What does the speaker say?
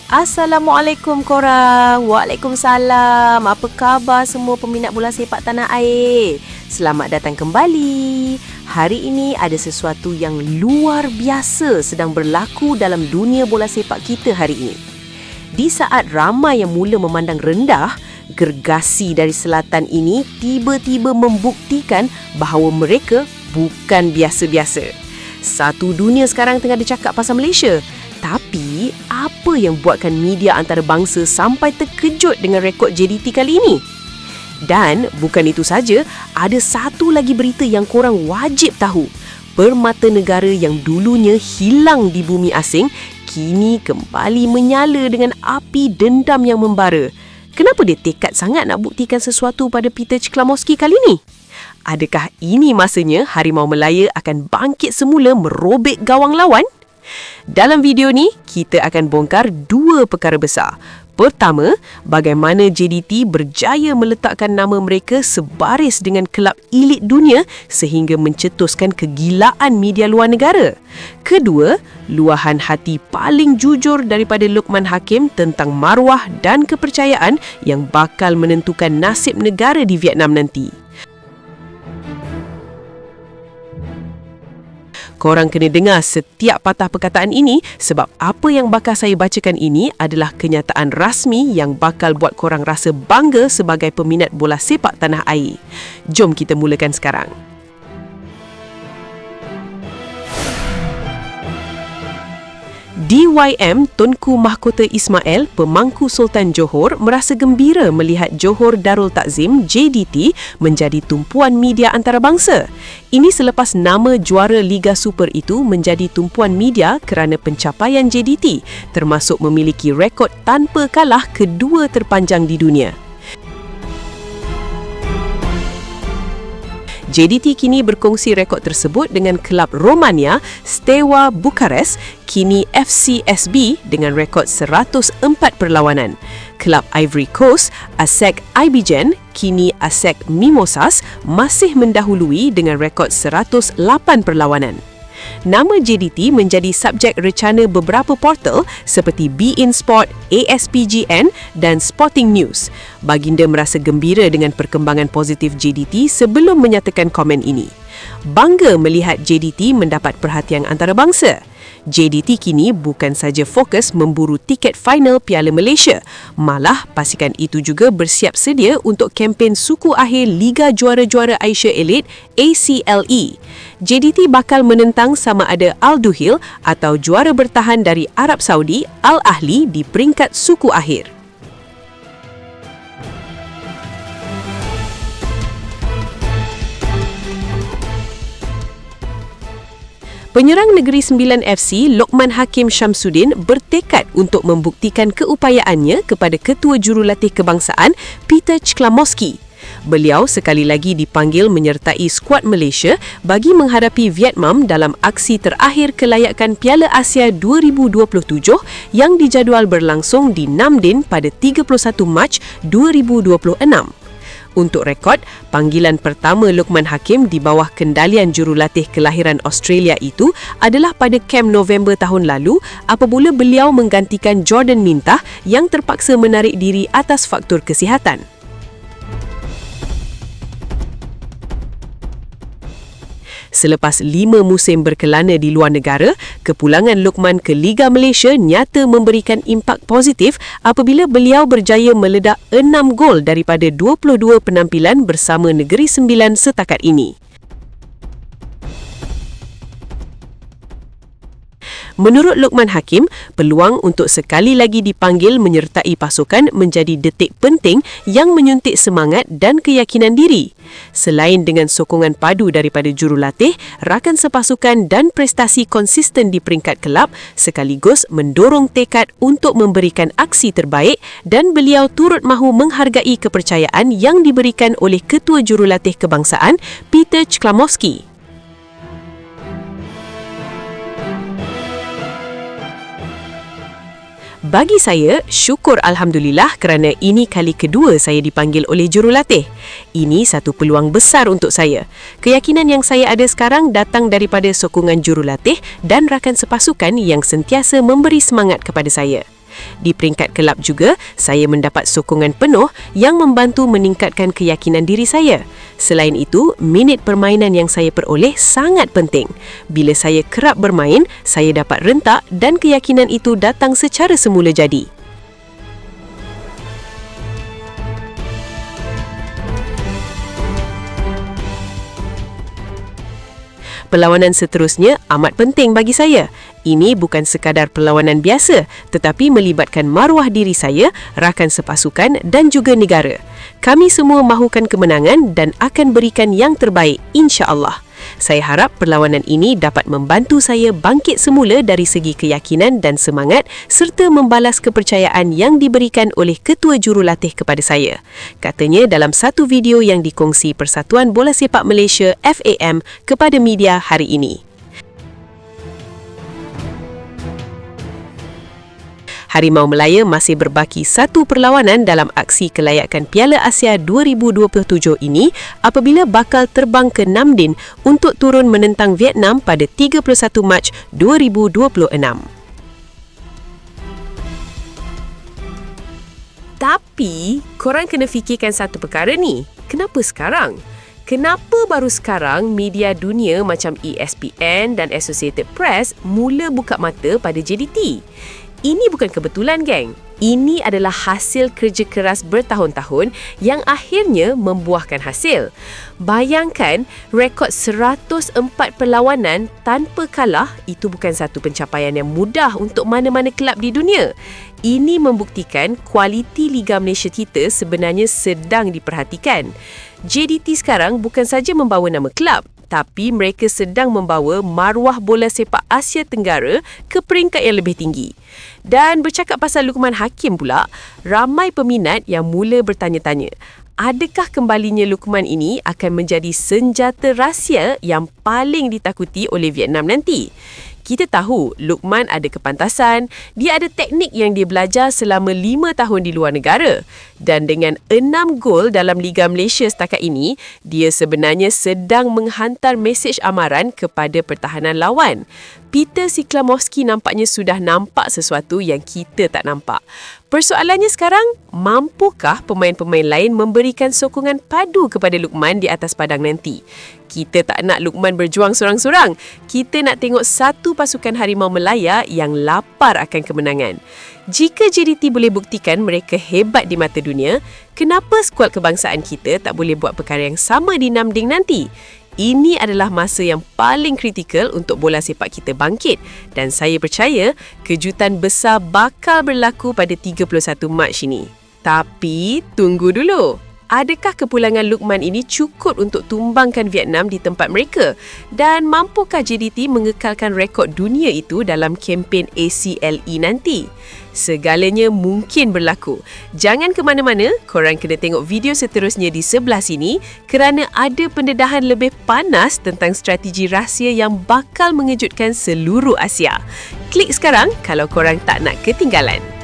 Assalamualaikum korang. Waalaikumsalam. Apa khabar semua peminat bola sepak tanah air? Selamat datang kembali. Hari ini ada sesuatu yang luar biasa sedang berlaku dalam dunia bola sepak kita hari ini. Di saat ramai yang mula memandang rendah, gergasi dari selatan ini tiba-tiba membuktikan bahawa mereka bukan biasa-biasa. Satu dunia sekarang tengah bercakap pasal Malaysia. Tapi, apa yang buatkan media antarabangsa sampai terkejut dengan rekod JDT kali ini? Dan bukan itu saja, ada satu lagi berita yang korang wajib tahu. Permata negara yang dulunya hilang di bumi asing, kini kembali menyala dengan api dendam yang membara. Kenapa dia tekad sangat nak buktikan sesuatu pada Peter Cklamoski kali ini? Adakah ini masanya Harimau Melaya akan bangkit semula merobek gawang lawan? Dalam video ni, kita akan bongkar dua perkara besar. Pertama, bagaimana JDT berjaya meletakkan nama mereka sebaris dengan kelab elit dunia sehingga mencetuskan kegilaan media luar negara. Kedua, luahan hati paling jujur daripada Luqman Hakim tentang maruah dan kepercayaan yang bakal menentukan nasib negara di Vietnam nanti. Korang kena dengar setiap patah perkataan ini sebab apa yang bakal saya bacakan ini adalah kenyataan rasmi yang bakal buat korang rasa bangga sebagai peminat bola sepak tanah air. Jom kita mulakan sekarang. DYM Tunku Mahkota Ismail, pemangku Sultan Johor, merasa gembira melihat Johor Darul Takzim JDT menjadi tumpuan media antarabangsa. Ini selepas nama juara Liga Super itu menjadi tumpuan media kerana pencapaian JDT, termasuk memiliki rekod tanpa kalah kedua terpanjang di dunia. JDT kini berkongsi rekod tersebut dengan kelab Romania Steaua Bucharest, kini FCSB dengan rekod 104 perlawanan. Kelab Ivory Coast ASEC Abidjan, kini ASEC Mimosas, masih mendahului dengan rekod 108 perlawanan. Nama JDT menjadi subjek rencana beberapa portal seperti beIN Sport, ASPGN dan Sporting News. Baginda merasa gembira dengan perkembangan positif JDT sebelum menyatakan komen ini. Bangga melihat JDT mendapat perhatian antarabangsa. JDT kini bukan saja fokus memburu tiket final Piala Malaysia, malah pastikan itu juga bersiap sedia untuk kempen suku akhir Liga Juara-Juara Asia Elite ACLE. JDT bakal menentang sama ada Al Duhail atau juara bertahan dari Arab Saudi Al Ahli di peringkat suku akhir. Penyerang Negeri Sembilan FC Luqman Hakim Syamsuddin bertekad untuk membuktikan keupayaannya kepada Ketua Jurulatih Kebangsaan Peter Cklamoski. Beliau sekali lagi dipanggil menyertai skuad Malaysia bagi menghadapi Vietnam dalam aksi terakhir kelayakan Piala Asia 2027 yang dijadual berlangsung di Nam Dinh pada 31 Mac 2026. Untuk rekod, panggilan pertama Luqman Hakim di bawah kendalian jurulatih kelahiran Australia itu adalah pada Kem November tahun lalu apabila beliau menggantikan Jordan Mintah yang terpaksa menarik diri atas faktor kesihatan. Selepas 5 musim berkelana di luar negara, kepulangan Luqman ke Liga Malaysia nyata memberikan impak positif apabila beliau berjaya meledak 6 gol daripada 22 penampilan bersama Negeri Sembilan setakat ini. Menurut Luqman Hakim, peluang untuk sekali lagi dipanggil menyertai pasukan menjadi detik penting yang menyuntik semangat dan keyakinan diri. Selain dengan sokongan padu daripada jurulatih, rakan sepasukan dan prestasi konsisten di peringkat kelab, sekaligus mendorong tekad untuk memberikan aksi terbaik dan beliau turut mahu menghargai kepercayaan yang diberikan oleh Ketua Jurulatih Kebangsaan Peter Cklamoski. Bagi saya, syukur Alhamdulillah kerana ini kali kedua saya dipanggil oleh jurulatih. Ini satu peluang besar untuk saya. Keyakinan yang saya ada sekarang datang daripada sokongan jurulatih dan rakan sepasukan yang sentiasa memberi semangat kepada saya. Di peringkat kelab juga, saya mendapat sokongan penuh yang membantu meningkatkan keyakinan diri saya. Selain itu, minit permainan yang saya peroleh sangat penting. Bila saya kerap bermain, saya dapat rentak dan keyakinan itu datang secara semula jadi. Perlawanan seterusnya amat penting bagi saya. Ini bukan sekadar perlawanan biasa, tetapi melibatkan maruah diri saya, rakan sepasukan dan juga negara. Kami semua mahukan kemenangan dan akan berikan yang terbaik, insya-Allah. Saya harap perlawanan ini dapat membantu saya bangkit semula dari segi keyakinan dan semangat serta membalas kepercayaan yang diberikan oleh Ketua Jurulatih kepada saya. Katanya dalam satu video yang dikongsi Persatuan Bola Sepak Malaysia FAM kepada media hari ini. Harimau Melaya masih berbaki satu perlawanan dalam aksi kelayakan Piala Asia 2027 ini apabila bakal terbang ke Nam Dinh untuk turun menentang Vietnam pada 31 Mac 2026. Tapi, korang kena fikirkan satu perkara ni. Kenapa sekarang? Kenapa baru sekarang media dunia macam ESPN dan Associated Press mula buka mata pada JDT? Ini bukan kebetulan, geng. Ini adalah hasil kerja keras bertahun-tahun yang akhirnya membuahkan hasil. Bayangkan, rekod 104 perlawanan tanpa kalah itu bukan satu pencapaian yang mudah untuk mana-mana kelab di dunia. Ini membuktikan kualiti Liga Malaysia kita sebenarnya sedang diperhatikan. JDT sekarang bukan saja membawa nama kelab, tapi mereka sedang membawa maruah bola sepak Asia Tenggara ke peringkat yang lebih tinggi. Dan bercakap pasal Luqman Hakim pula, ramai peminat yang mula bertanya-tanya, adakah kembalinya Luqman ini akan menjadi senjata rahsia yang paling ditakuti oleh Vietnam nanti? Kita tahu Luqman ada kepantasan, dia ada teknik yang dia belajar selama 5 tahun di luar negara. Dan dengan 6 gol dalam Liga Malaysia setakat ini, dia sebenarnya sedang menghantar mesej amaran kepada pertahanan lawan. Peter Siklamovski nampaknya sudah nampak sesuatu yang kita tak nampak. Persoalannya sekarang, mampukah pemain-pemain lain memberikan sokongan padu kepada Luqman di atas padang nanti? Kita tak nak Luqman berjuang sorang-sorang. Kita nak tengok satu pasukan Harimau Melaya yang lapar akan kemenangan. Jika JDT boleh buktikan mereka hebat di mata dunia, kenapa skuad kebangsaan kita tak boleh buat perkara yang sama di Nam Dinh nanti? Ini adalah masa yang paling kritikal untuk bola sepak kita bangkit dan saya percaya kejutan besar bakal berlaku pada 31 Mac ini. Tapi, tunggu dulu. Adakah kepulangan Luqman ini cukup untuk tumbangkan Vietnam di tempat mereka? Dan mampukah JDT mengekalkan rekod dunia itu dalam kempen ACLE nanti? Segalanya mungkin berlaku. Jangan ke mana-mana, korang kena tengok video seterusnya di sebelah sini kerana ada pendedahan lebih panas tentang strategi rahsia yang bakal mengejutkan seluruh Asia. Klik sekarang kalau korang tak nak ketinggalan.